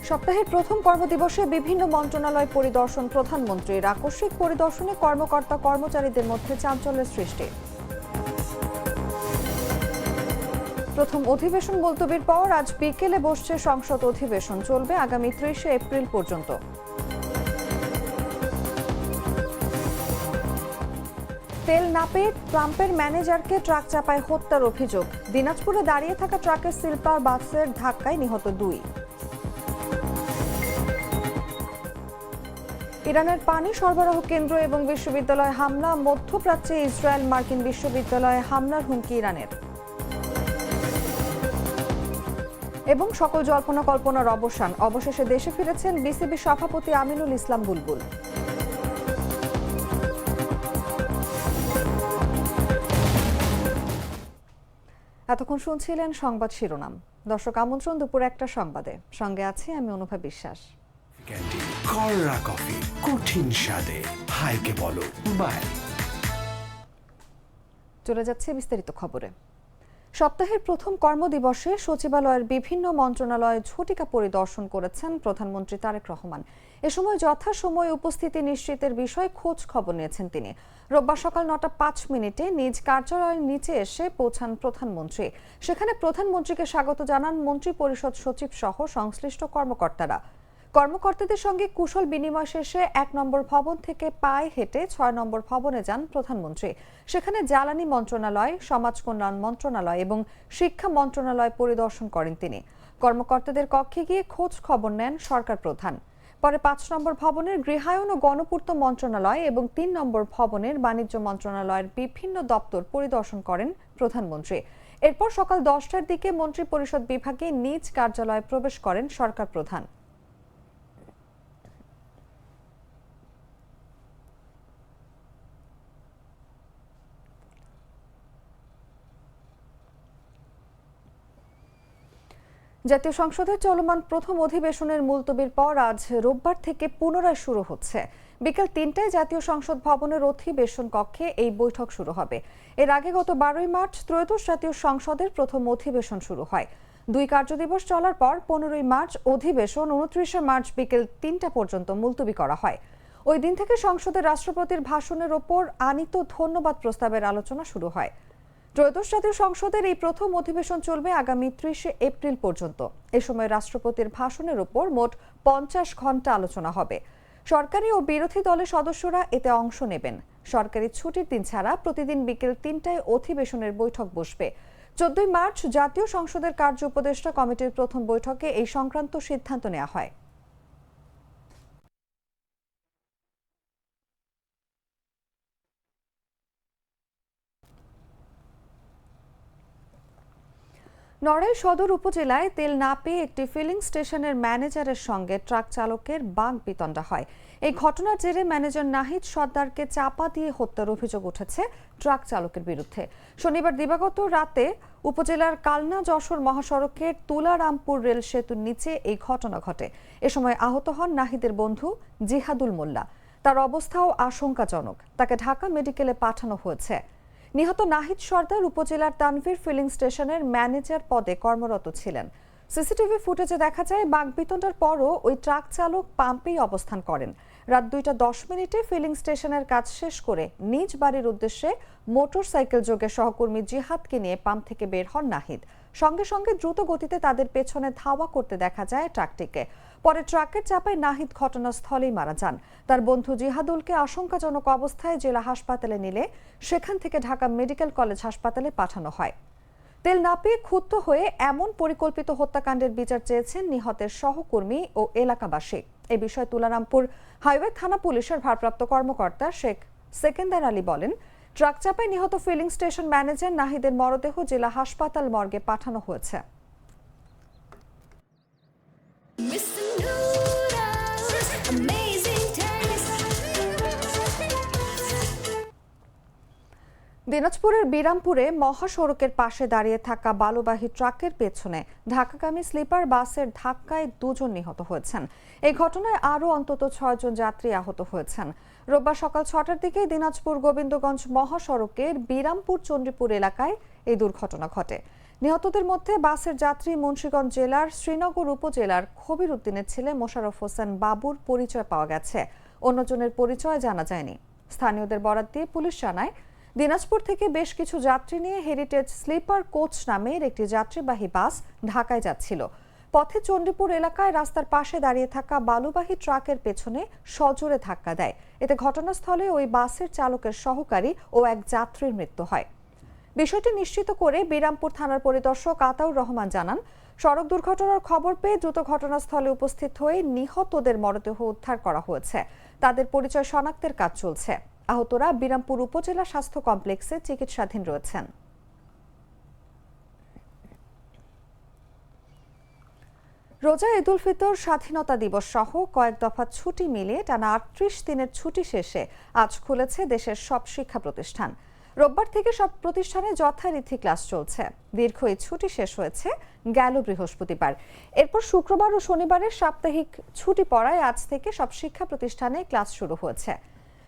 সপ্তাহের প্রথম কর্মদিবসে বিভিন্ন মন্ত্রণালয় পরিদর্শন প্রধানমন্ত্রীর আকস্মিক পরিদর্শনে কর্মকর্তা কর্মচারীদের মধ্যে চাঞ্চল্যের সৃষ্টি। প্রথম অধিবেশন মুলতবির পর আজ বিকেলে বসছে সংসদ অধিবেশন, চলবে আগামী 30 এপ্রিল পর্যন্ত। তেল না পেয়ে ট্রাম্পের ম্যানেজারকে ট্রাক চাপায় হত্যার অভিযোগ। দিনাজপুরে দাঁড়িয়ে থাকা ট্রাকের স্লিপার বাসের ধাক্কায় নিহত 2। ইরানের পানি সরবরাহ কেন্দ্র এবং বিশ্ববিদ্যালয়ে হামলা, মধ্যপ্রাচ্যে ইসরায়েল মার্কিন বিশ্ববিদ্যালয়ে হামলার হুমকি ইরানের। এবং সকল জল্পনা কল্পনার অবসান, অবশেষে দেশে ফিরেছেন বিসিবি সভাপতি আমিনুল ইসলাম বুলবুল। এতক্ষণ শুনছিলেন সংবাদ শিরোনাম। দর্শক, আমন্ত্রণ দুপুর 1টা সংবাদে, সঙ্গে আছে আমি অনুভা বিশ্বাস। কররা কফি, কঠিন স্বাদে হাইকে বলো বাই। চলে যাচ্ছে বিস্তারিত খবরে। সপ্তাহের প্রথম কর্মদিবসে সচিবালয়ের বিভিন্ন মন্ত্রণালয়ে ঝটিকা পরিদর্শন করেছেন প্রধানমন্ত্রী তারেক রহমান। এ সময় যথাসময়ে উপস্থিতি নিশ্চিতের বিষয়ে খোঁজ খবর নিয়েছেন তিনি। রোববার সকাল 9টা 5 মিনিটে নিজ কার্যালয়ের নিচে এসে পৌঁছান প্রধানমন্ত্রী। সেখানে প্রধানমন্ত্রীকে স্বাগত জানান মন্ত্রী পরিষদ সচিব সহ সংশ্লিষ্ট কর্মকর্তারা। কর্মকর্তাদের সঙ্গে কুশল বিনিময় শেষে 1 নম্বর ভবন থেকে পায়ে হেঁটে 6 নম্বর ভবনে যান প্রধানমন্ত্রী। সেখানে জ্বালানি মন্ত্রণালয়, সমাজ কল্যাণ মন্ত্রণালয় এবং শিক্ষা মন্ত্রণালয় পরিদর্শন করেন তিনি। কর্মকর্তাদের কক্ষে গিয়ে খোঁজ খবর নেন সরকার প্রধান। পরে 5 নম্বর ভবনের গৃহায়ন ও গণপূর্ত মন্ত্রণালয় এবং 3 নম্বর ভবনের বাণিজ্য মন্ত্রণালয়ের বিভিন্ন দপ্তর পরিদর্শন করেন প্রধানমন্ত্রী। এরপর সকাল 10টার দিকে মন্ত্রী পরিষদ বিভাগে নিজ কার্যালয়ে প্রবেশ করেন সরকার প্রধান। জাতীয় সংসদের চলমান প্রথম অধিবেশনের মুলতবির পর আজ রোববার থেকে পুনরায় শুরু হচ্ছে। বিকেল 3টায় জাতীয় সংসদ ভবনের অধিবেশন কক্ষে এই বৈঠক শুরু হবে। এর আগে গত 12ই মার্চ ত্রয়োদশ জাতীয় সংসদের প্রথম অধিবেশন শুরু হয়। 2 কার্যদিবস চলার পর 15ই মার্চ অধিবেশন, 29শে মার্চ বিকেল 3টা পর্যন্ত মুলতবি করা হয়। ওই দিন থেকে সংসদের রাষ্ট্রপতির ভাষণের ওপর আনীত ধন্যবাদ প্রস্তাবের আলোচনা শুরু হয়। ত্রয়োদশ জাতীয় সংসদের এই প্রথম অধিবেশন চলবে আগামী 30 এপ্রিল পর্যন্ত। এ সময় রাষ্ট্রপতির ভাষণের উপর মোট 50 ঘন্টা আলোচনা হবে। সরকারি ও বিরোধী দলের সদস্যরা এতে অংশ নেবেন। সরকারি ছুটির দিন ছাড়া প্রতিদিন বিকেল 3টায় অধিবেশনের বৈঠক বসবে। 14ই মার্চ জাতীয় সংসদের কার্য উপদেষ্টা কমিটির প্রথম বৈঠকে এই সংক্রান্ত সিদ্ধান্ত নেওয়া হয়। নড়াইল সদর উপজেলায় তেল না পেয়ে একটি ফিলিং স্টেশনের ম্যানেজারের সঙ্গে ট্রাক চালকের বাকবিতণ্ডা হয়। এই ঘটনার জেরে ম্যানেজার নাহিদ সর্দারকে চাপা দিয়ে হত্যার অভিযোগ উঠেছে ট্রাক চালকের বিরুদ্ধে। শনিবার দিবাগত রাতে উপজেলার কালনা যশোর মহাসড়কের তুলারামপুর রেল সেতুর নিচে এই ঘটনা ঘটে। এ সময় আহত হন নাহিদের বন্ধু জিহাদুল মোল্লা। তার অবস্থাও আশঙ্কাজনক, তাকে ঢাকা মেডিকেলে পাঠানো হয়েছে। নিহত নাহিদ সর্দার উপজেলার তানভীর ফিলিং স্টেশনের ম্যানেজার পদে কর্মরত ছিলেন। সিসিটিভি ফুটেজে দেখা যায় বাকবিতণ্ডার পরও ওই ট্রাক চালক পাম্পেই অবস্থান করেন। রাত 2টা 10 মিনিটে ফিলিং স্টেশনের কাজ শেষ করে নিজ বাড়ির উদ্দেশ্যে মোটরসাইকেল যোগে সহকর্মী জিহাদকে নিয়ে পাম্প থেকে বের হন নাহিদ। সঙ্গে সঙ্গে দ্রুত গতিতে তাদের পেছনে ধাওয়া করতে দেখা যায় ট্রাকটিকে। পরে ট্রাকের চাপায় নাহিদ ঘটনাস্থলেই মারা যান। তার বন্ধু জিহাদুলকে আশঙ্কাজনক অবস্থায় জেলা হাসপাতালে নিলে সেখান থেকে ঢাকা মেডিকেল কলেজ হাসপাতালে পাঠানো হয়। তেল না পেয়ে ক্ষুব্ধ হয়ে এমন পরিকল্পিত হত্যাকাণ্ডের বিচার চেয়েছেন নিহতের সহকর্মী ও এলাকাবাসী। এ বিষয়ে তুলারামপুর হাইওয়ে থানা পুলিশের ভারপ্রাপ্ত কর্মকর্তা শেখ সেকেন্দার আলী বলেন, ট্রাক চাপায় নিহত ফিলিং স্টেশন ম্যানেজার নাহিদের মরদেহ জেলা হাসপাতাল মর্গে পাঠানো হয়েছে। দিনাজপুরের বিরামপুরে মহাসড়কের পাশে দাঁড়িয়ে থাকা বালুবাহী ট্রাকের পেছনে ঢাকাগামী স্লিপার বাসের ধাক্কায় 2 জন নিহত হয়েছেন। এই ঘটনায় আরও অন্তত 6 জন যাত্রী আহত হয়েছেন। রোববার সকাল 6টার দিকে দিনাজপুর গোবিন্দগঞ্জ মহাসড়কের বিরামপুর চণ্ডীপুর এলাকায় এই দুর্ঘটনা ঘটে। নিহতদের মধ্যে বাসের যাত্রী মুন্সিগঞ্জ জেলার শ্রীনগর উপজেলার খবির উদ্দিনের ছেলে মোশাররফ হোসেন বাবুর পরিচয় পাওয়া গেছে। অন্যজনের পরিচয় জানা যায়নি। স্থানীয়দের বরাত দিয়ে পুলিশ জানায়, দিনাজপুর থেকে বেশ কিছু যাত্রী নিয়ে হেরিটেজ স্লিপার কোচ নামের একটি যাত্রীবাহী বাস ঢাকায় যাচ্ছিল। পথে চণ্ডীপুর এলাকায় রাস্তার পাশে দাঁড়িয়ে থাকা বালুবাহী ট্রাকের পেছনে সজোরে ধাক্কা দেয়। এতে ঘটনাস্থলে ওই বাসের চালকের সহকারী ও এক যাত্রীর মৃত্যু হয়। বিষয়টি নিশ্চিত করে বিরামপুর থানার পরিদর্শক আতাউর রহমান জানান, সড়ক দুর্ঘটনার খবর পেয়ে দ্রুত ঘটনাস্থলে উপস্থিত হয়ে নিহতদের মরদেহ উদ্ধার করা হয়েছে। তাদের পরিচয় শনাক্তের কাজ চলছে। আহতরা বিরামপুর উপজেলা স্বাস্থ্য কমপ্লেক্সে চিকিৎসাধীন রয়েছেন। রোজা ঈদ উল ফিতর, স্বাধীনতা দিবস সহ কয়েক দফা ছুটি মিলিয়ে টানা ৩৮ দিনের ছুটি শেষে আজ খুলেছে দেশের সব শিক্ষা প্রতিষ্ঠান। রোববার থেকে সব প্রতিষ্ঠানে যথারীতি ক্লাস চলছে। দীর্ঘ এই ছুটি শেষ হয়েছে গেল বৃহস্পতিবার। এরপর শুক্রবার ও শনিবারের সাপ্তাহিক ছুটি পড়ায় আজ থেকে সব শিক্ষা প্রতিষ্ঠানে ক্লাস শুরু হয়েছে।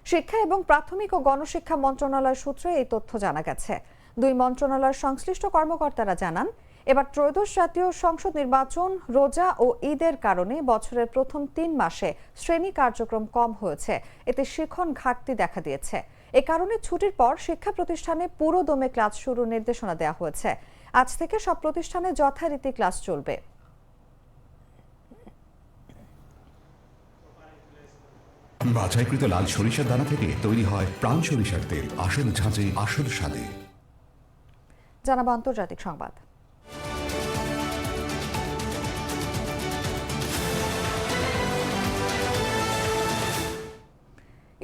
শিক্ষা এবং প্রাথমিক ও গণশিক্ষা মন্ত্রণালয় সূত্রে এই তথ্য জানা গেছে। দুই মন্ত্রণালয়ের সংশ্লিষ্ট কর্মকর্তারা জানান, এবার ত্রয়োদশ জাতীয় সংসদ নির্বাচন, রোজা ও ঈদের কারণে বছরের প্রথম ৩ মাসে শ্রেণী কার্যক্রম কম হয়েছে। এতে শিক্ষণ ঘাটতি দেখা দিয়েছে। এ কারণে ছুটির পর শিক্ষা প্রতিষ্ঠানে পুরো দমে ক্লাস শুরুর নির্দেশনা দেওয়া হয়েছে। আজ থেকে সব প্রতিষ্ঠানে যথারীতি ক্লাস চলবে। বাছাইকৃত লাল সরিষার দানা থেকে তৈরি হয় প্রাণ সরিষার তেল। আসল ঝাঁঝে, আসল স্বাদে। জানাবো আন্তর্জাতিক সংবাদ।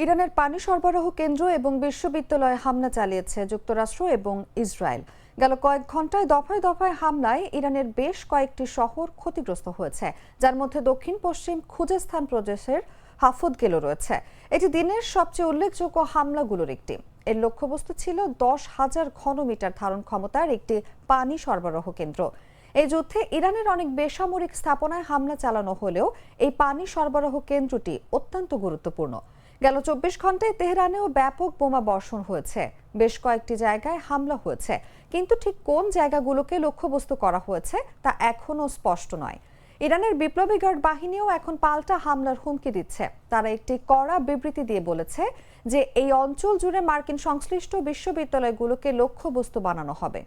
ইরানের পানি সরবরাহ কেন্দ্র এবং বিশ্ববিদ্যালয়ে হামলা চালিয়েছে যুক্তরাষ্ট্র এবং ইসরায়েল। গেল কয়েক ঘন্টায় দফায় দফায় হামলায় ইরানের বেশ কয়েকটি শহর ক্ষতিগ্রস্ত হয়েছে, যার মধ্যে দক্ষিণ পশ্চিম খুজেস্তান প্রদেশের হাফুদগেলও রয়েছে। এটি দিনের সবচেয়ে উল্লেখযোগ্য হামলাগুলোর একটি। এর লক্ষ্যবস্তু ছিল 10,000 ঘনমিটার ধারণ ক্ষমতার একটি পানি সরবরাহ কেন্দ্র। এই যুদ্ধে ইরানের অনেক বেসামরিক স্থাপনায় হামলা চালানো হলেও এই পানি সরবরাহ কেন্দ্রটি অত্যন্ত গুরুত্বপূর্ণ। গেল 24 ঘন্টায় তেহরানেও ব্যাপক বোমা বর্ষণ হয়েছে। বেশ কয়েকটি জায়গায় হামলা হয়েছে, কিন্তু ঠিক কোন জায়গাগুলোকে লক্ষ্যবস্তু করা হয়েছে তা এখনও স্পষ্ট নয়। ইরানের বিপ্লবী গার্ড বাহিনীও এখন পাল্টা হামলার হুমকি দিচ্ছে। তারা একটি কড়া বিবৃতি দিয়ে বলেছে যে এই অঞ্চল জুড়ে মার্কিন সংশ্লিষ্ট বিশ্ববিদ্যালয়গুলোকে লক্ষ্যবস্তু বানানো হবে।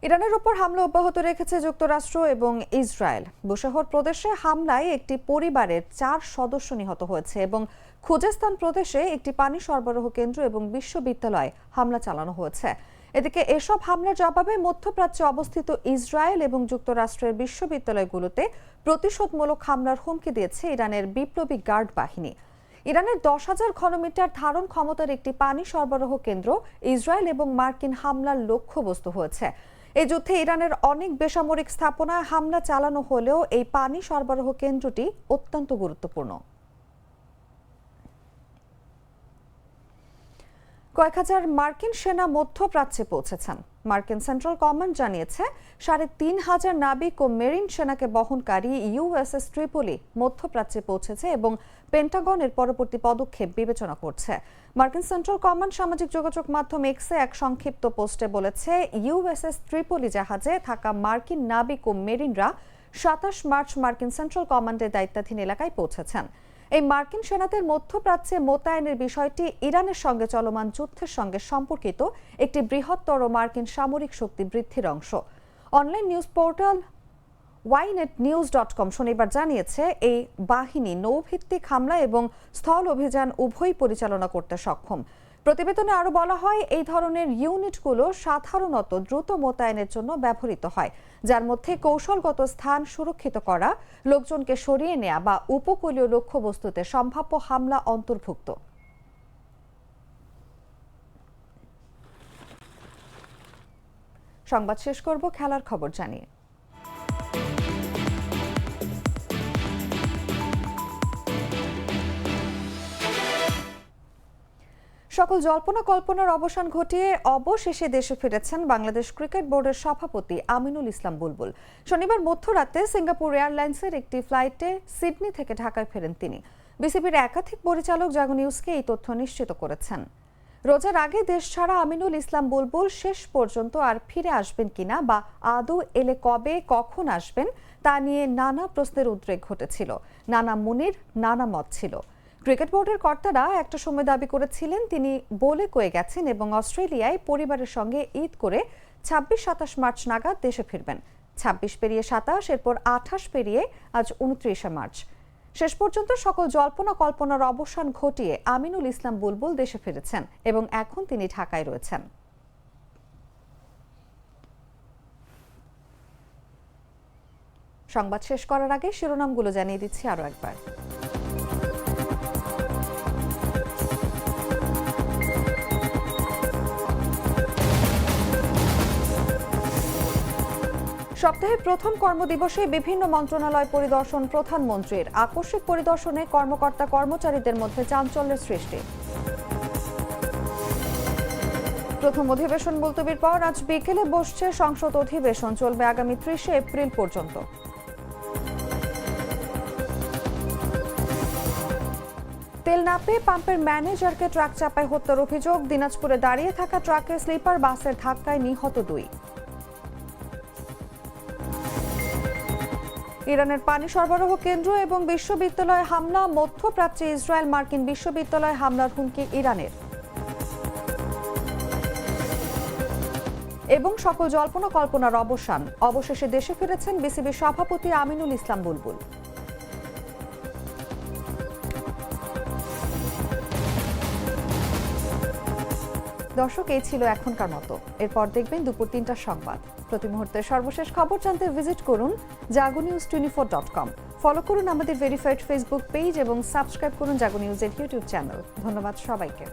ইরানের উপর হামলা অব্যাহত রেখেছে যুক্তরাষ্ট্র এবং ইসরায়েল। বুশেহর প্রদেশে হামলায় একটি পরিবারের 4 সদস্য নিহত হয়েছে এবং খুজেস্তান প্রদেশে একটি পানি সরবরাহ কেন্দ্র এবং বিশ্ববিদ্যালয়ে হামলা চালানো হয়েছে। এদিকে এসব হামলার জবাবে মধ্যপ্রাচ্যে অবস্থিত ইসরায়েল এবং যুক্তরাষ্ট্রের বিশ্ববিদ্যালয়গুলোতে প্রতিশোধমূলক হামলার হুমকি দিয়েছে ইরানের বিপ্লবী গার্ড বাহিনী। ইরানের 10,000 ঘনমিটার ধারণ ক্ষমতার একটি পানি সরবরাহ কেন্দ্র ইসরায়েল এবং মার্কিন হামলার লক্ষ্যবস্তু হয়েছে। এই যুদ্ধে ইরানের অনেক বেসামরিক স্থাপনায় হামলা চালানো হলেও এই পানি সরবরাহ কেন্দ্রটি অত্যন্ত গুরুত্বপূর্ণ। কয়েক হাজার মার্কিন সেনা মধ্যপ্রাচ্যে পৌঁছেছেন। মার্কিন সেন্ট্রাল কমান্ড জানিয়েছে 3,500 নাবিক ও মেরিন সেনাকে বহনকারী ইউএসএস ট্রিপলি মধ্যপ্রাচ্যে পৌঁছেছে এবং পেন্টাগন এর পরবর্তী পদক্ষেপ বিবেচনা করছে। মার্কিন সেন্ট্রাল কমান্ড সামাজিক যোগাযোগ মাধ্যম এক্সে এক সংক্ষিপ্ত পোস্টে বলেছে, ইউএসএস ট্রিপলি জাহাজে থাকা মার্কিন নাবিক ও মেরিনরা 27 মার্চ মার্কিন সেন্ট্রাল কমান্ডের দায়িত্বাধীন এলাকায় পৌঁছেছেন। এই মার্কিন সেনাদের মধ্যপ্রাচ্যে মোতায়েনের বিষয়টি ইরানের সঙ্গে চলমান যুদ্ধের সঙ্গে সম্পর্কিত একটি বৃহত্তর মার্কিন সামরিক শক্তি বৃদ্ধির অংশ। অনলাইন নিউজ পোর্টাল ynet-news.com শনিবার জানিয়েছে, এই বাহিনী নৌভিত্তিক হামলা এবং স্থল অভিযান উভয়ই পরিচালনা করতে সক্ষম। প্রতিবেদনে আরও বলা হয়, এই ধরনের ইউনিটগুলো সাধারণত দ্রুত মোতায়েনের জন্য ব্যবহৃত হয়, যার মধ্যে কৌশলগত স্থান সুরক্ষিত করা, লোকজনকে সরিয়ে নেওয়া বা উপকূলীয় লক্ষ্যবস্তুতে সম্ভাব্য হামলা অন্তর্ভুক্ত। সংবাদ শেষ করব খেলার খবর জানিয়ে। সকল জল্পনা কল্পনার অবসান ঘটিয়ে অবশেষে দেশে ফিরেছেন বাংলাদেশ ক্রিকেট বোর্ডের সভাপতি আমিনুল ইসলাম বুলবুল। শনিবার মধ্যরাতে সিঙ্গাপুর এয়ারলাইন্সের একটি ফ্লাইটে সিডনি থেকে ঢাকায় ফেরেন তিনি। বিসিবির একাধিক পরিচালক জাগো নিউজকে এই তথ্য নিশ্চিত করেছেন। রোজার আগে দেশ ছাড়া আমিনুল ইসলাম বুলবুল শেষ পর্যন্ত আর ফিরে আসবেন কিনা বা আদৌ এলে কবে কখন আসবেন তা নিয়ে নানা প্রশ্নের উদ্রেক ঘটেছিল। নানা মুনির নানা মত ছিল। ক্রিকেট বোর্ডের কর্তারা একটা সময় দাবি করেছিলেন তিনি বলে কয়ে গেছেন এবং অস্ট্রেলিয়ায় পরিবারের সঙ্গে ঈদ করে ২৬-২৭ মার্চ নাগাদ দেশে ফিরবেন। ২৬ পেরিয়ে ২৭, এরপর ২৮ পেরিয়ে আজ ২৯শে মার্চ। শেষ পর্যন্ত সকল জল্পনা কল্পনার অবসান ঘটিয়ে আমিনুল ইসলাম বুলবুল দেশে ফিরেছেন এবং এখন তিনি ঢাকায় রয়েছেন। সংবাদ শেষ করার আগে শিরোনামগুলো জানিয়ে দিচ্ছি আরো একবার। সপ্তাহের প্রথম কর্মদিবসে বিভিন্ন মন্ত্রণালয় পরিদর্শন প্রধানমন্ত্রীর। আকস্মিক পরিদর্শনে কর্মকর্তা কর্মচারীদের মধ্যে চাঞ্চল্যের সৃষ্টি। প্রথম অধিবেশন মুলতবির পর আজ বিকেলে বসছে সংসদ অধিবেশন, চলবে আগামী ৩০শে এপ্রিল পর্যন্ত। তেল না পেয়ে পাম্পের ম্যানেজারকে ট্রাক চাপায় হত্যার অভিযোগ। দিনাজপুরে দাঁড়িয়ে থাকা ট্রাকে স্লিপার বাসের ধাক্কায় নিহত ২। ইরানের পানি সরবরাহ কেন্দ্র এবং বিশ্ববিদ্যালয়ে হামলা। মধ্যপ্রাচ্যে ইসরায়েল মার্কিন বিশ্ববিদ্যালয়ে হামলার হুমকি ইরানের। এবং সকল জল্পনা কল্পনার অবসান, অবশেষে দেশে ফিরেছেন বিসিবি সভাপতি আমিনুল ইসলাম বুলবুল। দর্শক, এই ছিল এখনকার মতো। এরপর দেখবেন দুপুর ৩টার সংবাদ। প্রতি মুহূর্তের সর্বশেষ খবর জানতে ভিজিট করুন jagonews24.com। ফলো করুন আমাদের ভেরিফাইড ফেসবুক পেজ এবং সাবস্ক্রাইব করুন জাগো নিউজের ইউটিউব চ্যানেল। ধন্যবাদ সবাইকে।